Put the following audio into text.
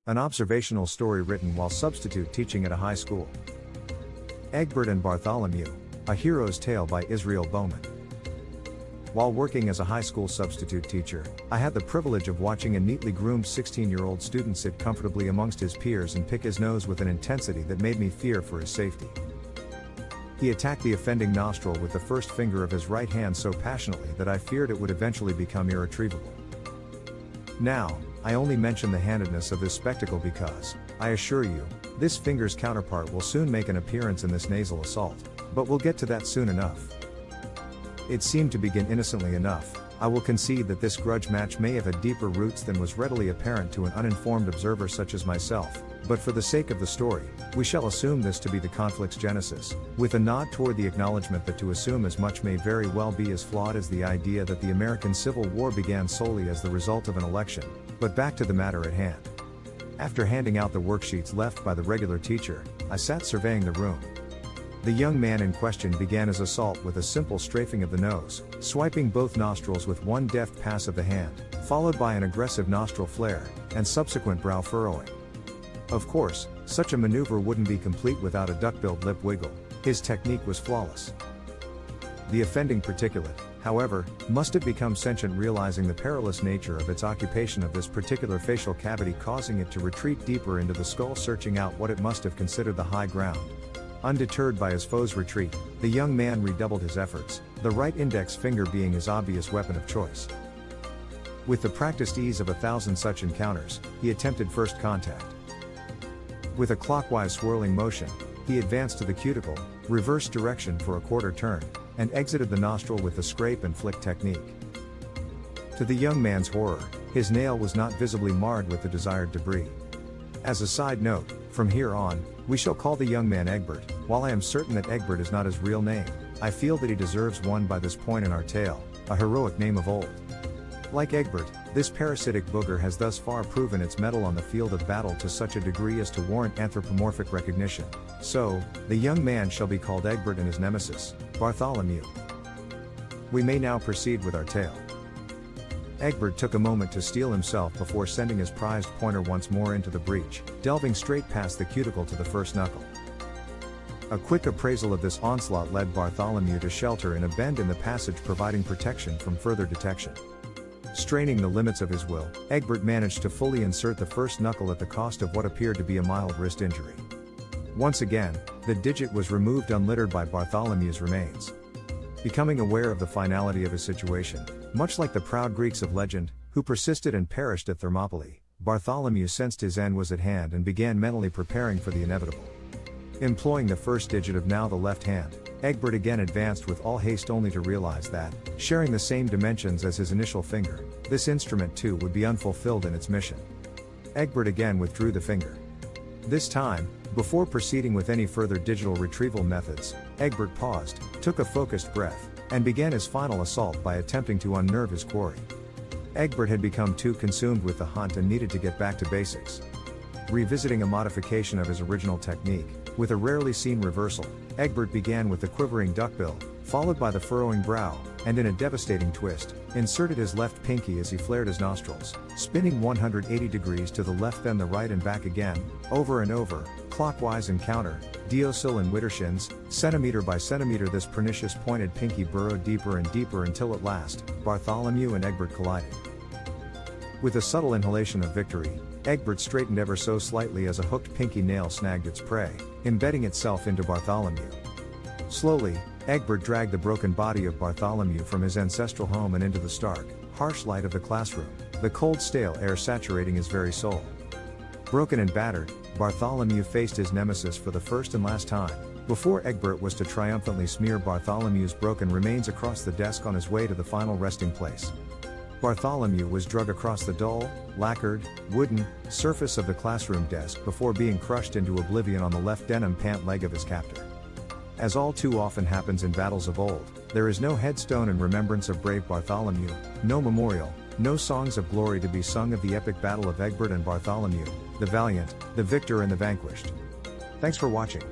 An observational story written while substitute teaching at a high school. Egbert and Bartholomew, a hero's tale by Israel Bowman. While working as a high school substitute teacher, I had the privilege of watching a neatly groomed 16-year-old student sit comfortably amongst his peers and pick his nose with an intensity that made me fear for his safety. He attacked the offending nostril with the first finger of his right hand so passionately that I feared it would eventually become irretrievable. Now, I only mention the handedness of this spectacle because, I assure you, this finger's counterpart will soon make an appearance in this nasal assault, but we'll get to that soon enough. It seemed to begin innocently enough. I will concede that this grudge match may have had deeper roots than was readily apparent to an uninformed observer such as myself, but for the sake of the story, we shall assume this to be the conflict's genesis, with a nod toward the acknowledgement that to assume as much may very well be as flawed as the idea that the American Civil War began solely as the result of an election. But back to the matter at hand. After handing out the worksheets left by the regular teacher, I sat surveying the room. The young man in question began his assault with a simple strafing of the nose, swiping both nostrils with one deft pass of the hand, followed by an aggressive nostril flare, and subsequent brow furrowing. Of course, such a maneuver wouldn't be complete without a duck-billed lip wiggle. His technique was flawless. The offending particulate, however, must have become sentient, realizing the perilous nature of its occupation of this particular facial cavity, causing it to retreat deeper into the skull, searching out what it must have considered the high ground. Undeterred by his foe's retreat, the young man redoubled his efforts, the right index finger being his obvious weapon of choice. With the practiced ease of 1,000 such encounters, he attempted first contact. With a clockwise swirling motion, he advanced to the cuticle, reversed direction for a quarter turn, and exited the nostril with the scrape and flick technique. To the young man's horror, his nail was not visibly marred with the desired debris. As a side note, from here on, we shall call the young man Egbert. While I am certain that Egbert is not his real name, I feel that he deserves one by this point in our tale, a heroic name of old. Like Egbert, this parasitic booger has thus far proven its mettle on the field of battle to such a degree as to warrant anthropomorphic recognition. So, the young man shall be called Egbert and his nemesis, Bartholomew. We may now proceed with our tale. Egbert took a moment to steel himself before sending his prized pointer once more into the breach, delving straight past the cuticle to the first knuckle. A quick appraisal of this onslaught led Bartholomew to shelter in a bend in the passage, providing protection from further detection. Straining the limits of his will, Egbert managed to fully insert the first knuckle at the cost of what appeared to be a mild wrist injury. Once again, the digit was removed unlittered by Bartholomew's remains. Becoming aware of the finality of his situation, much like the proud Greeks of legend, who persisted and perished at Thermopylae, Bartholomew sensed his end was at hand and began mentally preparing for the inevitable. Employing the first digit of now the left hand, Egbert again advanced with all haste, only to realize that, sharing the same dimensions as his initial finger, this instrument too would be unfulfilled in its mission. Egbert again withdrew the finger. This time, before proceeding with any further digital retrieval methods, Egbert paused, took a focused breath, and began his final assault by attempting to unnerve his quarry. Egbert had become too consumed with the hunt and needed to get back to basics. Revisiting a modification of his original technique, with a rarely seen reversal, Egbert began with the quivering duckbill, followed by the furrowing brow, and in a devastating twist, inserted his left pinky as he flared his nostrils, spinning 180 degrees to the left then the right and back again, over and over, clockwise and counter, Diocil and Widdershins, centimeter by centimeter. This pernicious pointed pinky burrowed deeper and deeper until at last, Bartholomew and Egbert collided. With a subtle inhalation of victory, Egbert straightened ever so slightly as a hooked pinky nail snagged its prey, embedding itself into Bartholomew. Slowly, Egbert dragged the broken body of Bartholomew from his ancestral home and into the stark, harsh light of the classroom, the cold stale air saturating his very soul. Broken and battered, Bartholomew faced his nemesis for the first and last time, before Egbert was to triumphantly smear Bartholomew's broken remains across the desk on his way to the final resting place. Bartholomew was dragged across the dull, lacquered, wooden surface of the classroom desk before being crushed into oblivion on the left denim pant leg of his captor. As all too often happens in battles of old, there is no headstone in remembrance of brave Bartholomew, no memorial, no songs of glory to be sung of the epic battle of Egbert and Bartholomew, the valiant, the victor and the vanquished. Thanks for watching.